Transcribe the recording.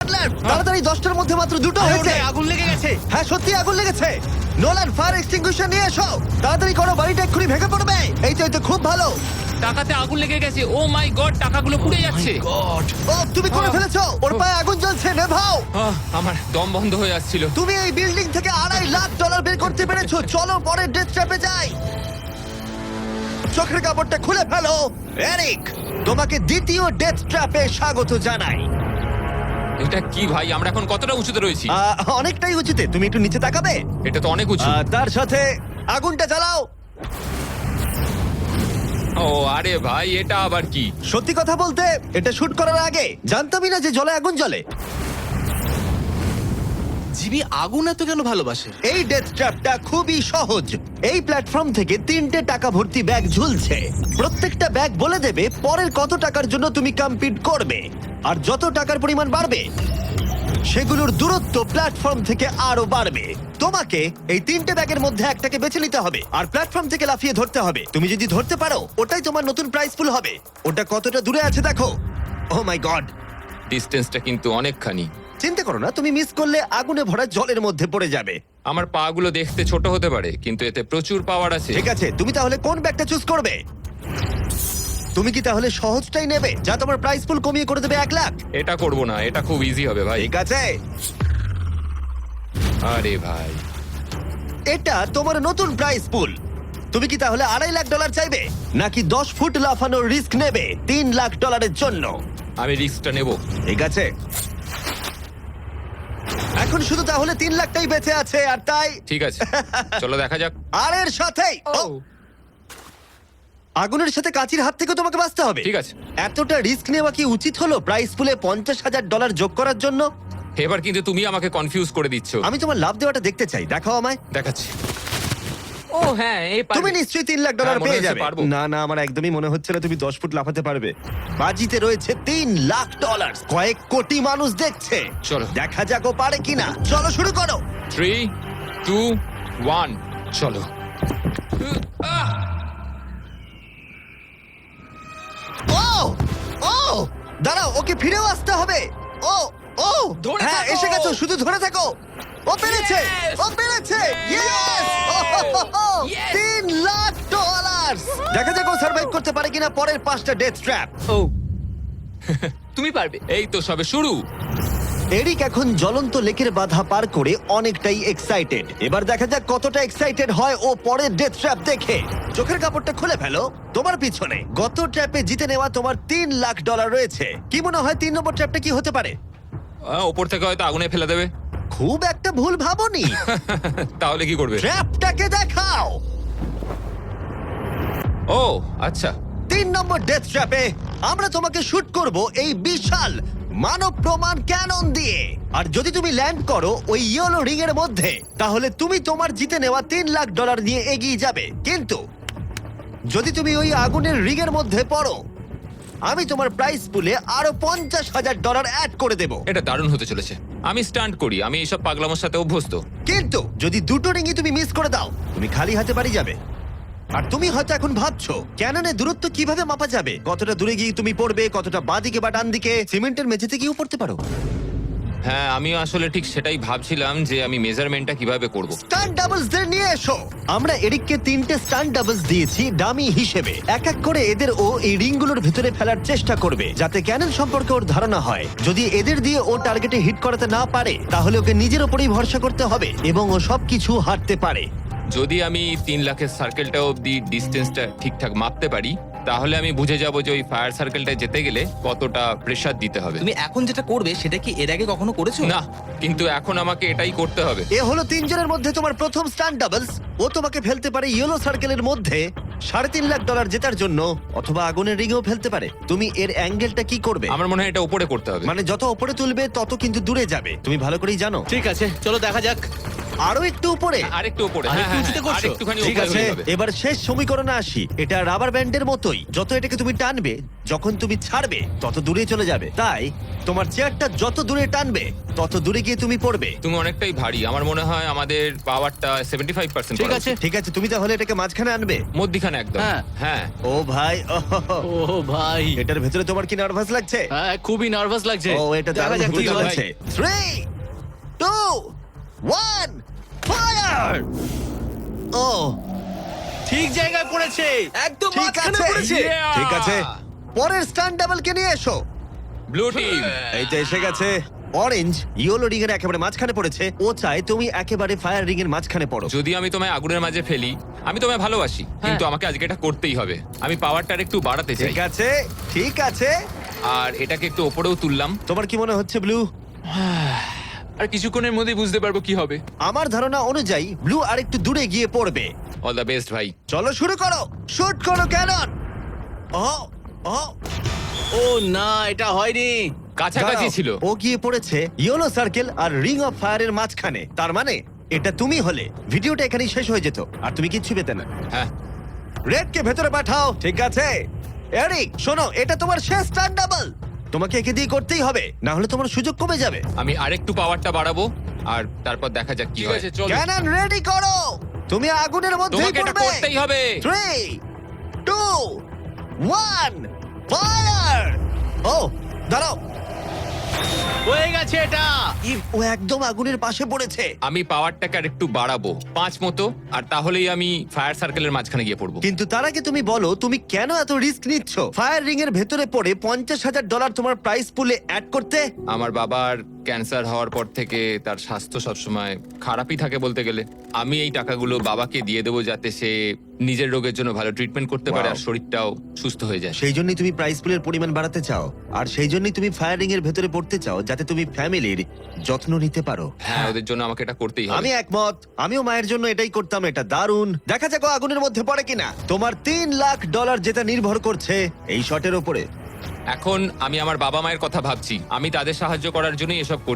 Chandler তাড়াতাড়ি 10টার মধ্যে মাত্র দুটো হয়েছে। আগুন লেগে গেছে। হ্যাঁ সত্যি আগুন লেগেছে। নোলান ফায়ার এক্সটিংগুইশার নিয়ে এসো, তাড়াতাড়ি করো, বাড়িটা এক্ষুনি ভেঙে পড়বে। এই তো খুব ভালো। টাকাতে আগুন লেগে গেছে। ও মাই গড, টাকাগুলো পুড়ে যাচ্ছে। গড। ও তুমি করে ফেলেছো, ওর পায়ে আগুন জ্বলছে, নেভাও। আমার দম বন্ধ হয়ে আসছিল। তুমি এই বিল্ডিং থেকে $2.5 লাখ বের করতে পেরেছো। চলো পরের ডেথ ট্র্যাপে যাই। চোখের কাপড়টা খুলে ফেলো। এরিক, তোমাকে দ্বিতীয় ডেথ ট্র্যাপে স্বাগত জানাই। এটা কি ভাই, আমরা এখন কতটা উঁচুতে রয়েছি? অনেকটাই উঁচুতে, তুমি একটু নিচে তাকাবে। এটা তো অনেক উঁচু। তার সাথে আগুনটা জ্বালাও। ও আরে ভাই, এটা আবার কি? সত্যি কথা বলতে এটা শুট করার আগে জানতামই না যে জলে আগুন জ্বলে। জিবি আগুন এত কেন ভালোবাসে? এই ডেথ ট্র্যাপটা খুবই সহজ। এই প্ল্যাটফর্ম থেকে 3টে টাকা ভর্তি ব্যাগ ঝুলছে। প্রত্যেকটা ব্যাগ বলে দেবে পরের কত টাকার জন্য তুমি কম্পিট করবে, আর যত টাকার পরিমাণ বাড়বে সেগুলোর দূরত্ব প্ল্যাটফর্ম থেকে আরো বাড়বে। তোমাকে এই 3টে ব্যাগের মধ্যে একটাকে বেছে নিতে হবে আর প্ল্যাটফর্ম থেকে লাফিয়ে ধরতে হবে। তুমি যদি ধরতে পারো ওটাই তোমার নতুন প্রাইস পুল হবে। ওটা কতটা দূরে আছে দেখো। ও মাই গড, ডিস্টেন্সটা কিন্তু অনেকখানি। চিন্তা করো না, তুমি মিস করলে আগুনে ভরা জলের মধ্যে পড়ে যাবে। আমার পা গুলো দেখতে ছোট হতে পারে, কিন্তু এতে প্রচুর পাওয়ার আছে। ঠিক আছে, তুমি তাহলে কোন ব্যাগটা চুজ করবে? তুমি কি তাহলে সহজটাই নেবে যা তোমার প্রাইস পুল কমিয়ে করে দেবে 1 লাখ? এটা করব না, এটা খুব ইজি হবে ভাই। ঠিক আছে, আরে ভাই, এটা তোমার নতুন প্রাইস পুল। তুমি কি তাহলে $2.5 লাখ চাইবে, নাকি 10 ফুট লাফানোর রিস্ক নেবে $3 লাখ জন্য? আমি রিস্কটা নেব। ঠিক আছে, এখন শুধু তাহলে 3 লাখটাই বেঁচে আছে, আর তাই ঠিক আছে, চলো দেখা যাক। আর এর সাথেই আগুনের সাথে কাচির হাত থেকে তোমাকে বাঁচতে হবে। ঠিক আছে। এতটা রিস্ক নেওয়া কি উচিত হলো প্রাইস পুলে $50,000 যোগ করার জন্য? এবার কিন্তু তুমি আমাকে কনফিউজ করে দিচ্ছ। আমি তোমার লাভ দেওয়াটা দেখতে চাই, দেখাও আমায়। দেখাচ্ছি। ও হ্যাঁ, এই তুমি নিশ্চয়ই $3 লাখ হ্যাঁ, মনে পেয়ে হচ্ছে যাবে। পারবো। না না, আমার একদমই মনে হচ্ছে না তুমি 10 ফুট লাফাতে পারবে। বাজিতে রয়েছে $3 লাখ। কয়েক কোটি মানুষ দেখছে। চলো। দেখা যাক ও পারে কিনা। চলো শুরু করো। 3, 2, 1, চলো। ও ও দাঁড়াও, ওকে ফিরেও আসতে হবে। ও ও ধরে হ্যাঁ, থাকো। এসে গেছো, শুধু ধরে থাকো। ও পেরেছে, Yes! ও পেরেছে। Yes! Yes! $3 লাখ। দেখা যাক ও সার্ভাইভ করতে পারে কিনা পরের 5টা ডেথ ট্র্যাপ। ও তুমি পারবে। এই তো সবে শুরু। এরিক এখন জ্বলন্ত লেকের বাধা পার করে অনেকটাই এক্সাইটেড। এবার দেখা যাক কতটা এক্সাইটেড হয় ও পরের ডেথ ট্র্যাপ দেখে। চোখের কাপড়টা খুলে ফেলো। তোমার পিছনে গত ট্র্যাপে জিতে নেওয়া তোমার $3 লাখ রয়েছে। কি মনে হয় 3 নম্বর ট্র্যাপটা কি হতে পারে? ওপর থেকে হয়তো আগুনে ফেলে দেবে। খুব একটা ভুল ভাবনি। তাহলে কি করবে? ট্র্যাপটাকে দেখাও। ও আচ্ছা। 3 নম্বর ডেথ ট্র্যাপে আমরা তোমাকে শুট করব এই বিশাল মানব প্রমাণ ক্যানন দিয়ে। আর যদি তুমি ল্যান্ড করো ওই ইয়েলো রিং এর মধ্যে, তাহলে তুমি তোমার জিতে নেওয়া $3 লাখ নিয়ে এগিয়ে যাবে। কিন্তু যদি তুমি ওই আগুনের রিং এর মধ্যে পড়ো, আমি তোমার প্রাইস পুলে আরো $50,000 অ্যাড করে দেব। এটা দারুণ হতে চলেছে। আমি স্টান্ট করি, আমি এইসব পাগলামোর সাথে অভ্যস্ত। কিন্তু যদি দুটো রিংই তুমি মিস করে দাও, তুমি খালি হাতে বাড়ি যাবে। আর তুমি হয়তো এখন ভাবছো ক্যাননে দূরত্ব কিভাবে মাপা যাবে, কতটা দূরে গিয়ে তুমি পড়বে, কতটা বাঁদিকে বা ডান দিকে। সিমেন্টের মেঝেতে গিয়েও পড়তে পারো। হ্যাঁ, আমি আসলে ঠিক সেটাই ভাবছিলাম যে আমি মেজারমেন্টটা কিভাবে করব। স্টান্ট ডাবলস দের নিয়ে এসো। আমরা এরিককে 3টে স্টান্ট ডাবলস দিয়েছি ডামি হিসেবে। এক এক করে এদের ও এই রিংগুলোর ভিতরে ফেলার চেষ্টা করবে, যাতে ক্যানন সম্পর্কে ওর ধারণা হয়। যদি এদের দিয়ে ও টার্গেটে হিট করাতে না পারে, তাহলে ওকে নিজের উপরেই ভরসা করতে হবে এবং ও সবকিছু হারতে পারে। যদি আমি 3 লাখের সার্কেলটা অবধি ডিস্টেন্সটা ঠিকঠাক মাপতে পারি, তাহলে আমি বুঝে যাব যে ওই ফায়ার সার্কেলটা যেতে গেলে কতটা প্রেসার দিতে হবে। তুমি এখন যেটা করবে সেটা কি এর আগে কখনো করেছো? না, কিন্তু এখন আমাকে এটাই করতে হবে। এ হলো 3 জনের মধ্যে তোমার প্রথম স্টান্ট ডাবলস। ও তোমাকে ফেলতে পারে ইয়েলো সার্কেলের মধ্যে $3.5 লাখ জেতার জন্য, অথবা আগুনের রিংেও ফেলতে পারে। তুমি এর অ্যাঙ্গেলটা কি করবে? আমার মনে হয় এটা উপরে করতে হবে। মানে যত উপরে তুলবে তত কিন্তু দূরে যাবে, তুমি ভালো করেই জানো। ঠিক আছে, চলো দেখা যাক। আরো একটু উপরে। আরেকটু উপরে, আরেকটু হ্যাঁ, হ্যাঁ, উঁচুতে হ্যাঁ, করছো? আরেকটুখানি ঠিক উপরে আছে, হলেই হবে। এবার শেষ সমীকরণে আসি। এটা রাবার ব্যান্ডের মতোই, যত এটাকে তুমি টানবে, যখন তুমি ছাড়বে তত দূরে চলে যাবে। তাই তোমার চেয়ারটা যত দূরে টানবে তত দূরে গিয়ে তুমি পড়বে। তুমি অনেকটাই ভারী, আমার মনে হয় আমাদের পাওয়ারটা 75% ঠিক আছে। ঠিক আছে, তুমি তাহলে এটাকে মাঝখানে আনবে। মধ্যিখানে একদম। হ্যাঁ। হ্যাঁ ও ভাই, ও ভাই, এটার ভেতরে তোমার কি নার্ভাস লাগছে? হ্যাঁ খুবই নার্ভাস লাগছে। ও, এটা দেখা দারুণ যাক হতে কি হয়। চলেছে। 3, 2, 1, ফায়ার! ও, ঠিক জায়গায় পড়েছে, একদম ঠিক মাঝখানে আছে, পড়েছে। ঠিক আছে। পরের স্টান্ট ডাবলকে নিয়ে এসো। Blue team. এই তো এসে গেছে। অরেঞ্জ ইয়েলো রিং এর একেবারে মাঝখানে পড়েছে। ও চায় তুমি একেবারে ফায়ার রিং এর মাঝখানে পড়ো। যদি আমি তোমায় আগুনের মাঝে ফেলি, আমি তোমায় ভালোবাসি, কিন্তু আমাকে আজকে এটা করতেই হবে। আমি পাওয়ারটা একটু বাড়াতে চাই, ঠিক আছে, ঠিক আছে। আর এটাকে একটু ওপরেও তুললাম। তোমার কি মনে হচ্ছে ব্লু? আর কিছুক্ষণের মধ্যেই বুঝতে পারবো কি হবে। আমার ধারণা অনুযায়ী ব্লু আর একটু দূরে গিয়ে পড়বে। অল দ্য বেস্ট ভাই। চলো শুরু করো, শুট করো ক্যানন। ও, ও, ও না, এটা হয়নি। কাছাকাছি দাঁড়াও। ছিল। ও গিয়ে পড়েছে ইয়েলো সার্কেল আর রিং অফ ফায়ারের মাঝখানে। তার মানে এটা তুমি হলে ভিডিওটা এখানেই শেষ হয়ে যেত আর তুমি কিচ্ছু পেতে না। হ্যাঁ, রেড কে ভেতরে পাঠাও। ঠিক আছে এরিক, শোনো, এটা তোমার শেষ স্টার ডাবল। তোমাকে একে দিয়ে করতেই হবে, না হলে তোমার সুযোগ কমে যাবে। আমি আরেকটু পাওয়ারটা বাড়াবো, আর তারপর দেখা যাক কি ঠিক হয়। আছে, চলো। ক্যানন রেডি করো, তুমি আগুনের মধ্যেই তোমাকে এটা পড়বে। করতেই হবে। 3, 2, 1, ফায়ার! ও, দাঁড়াও, হয়ে গেছে এটা। ও একদম আগুনের পাশে পড়েছে। আমি পাওয়ারটাকে আর একটু বাড়াবো 5 মতো, আর তাহলেই আমি ফায়ার সার্কেলের মাঝখানে গিয়ে পড়বো। কিন্তু তার আগে তুমি বলো, তুমি কেন এত রিস্ক নিচ্ছ ফায়ার রিং এর ভেতরে পড়ে $50,000 তোমার প্রাইস পুলে অ্যাড করতে? আমার বাবার ক্যান্সার হওয়ার পর থেকে তার স্বাস্থ্য সবসময় খারাপই থাকে বলতে গেলে। আমি এই টাকাগুলো বাবাকে দিয়ে দেবো, যাতে সে নিজের রোগের জন্য ভালো ট্রিটমেন্ট করতে পারে, Wow. আর শরীরটাও সুস্থ হয়ে যায়। সেই জন্যই তুমি প্রাইস পুলের পরিমাণ বাড়াতে চাও, আর সেই জন্যই তুমি ফায়ার রিং এর ভেতরে পড়তে চাও, যাতে তুমি ফ্যামিলির যত্ন নিতে পারো। হ্যাঁ, ওদের জন্য আমাকে এটা করতেই হবে। আমি একমত, আমিও মায়ের জন্য এটাই করতাম। এটা দারুণ। দেখা যাক ও আগুনের মধ্যে পড়ে কিনা। তোমার $3 লাখ যেটা নির্ভর করছে এই শটের ওপরে। এখন আমি আমার বাবা মায়ের কথা ভাবছি, আমি তাদের সাহায্য করার জন্যই এসব করছি।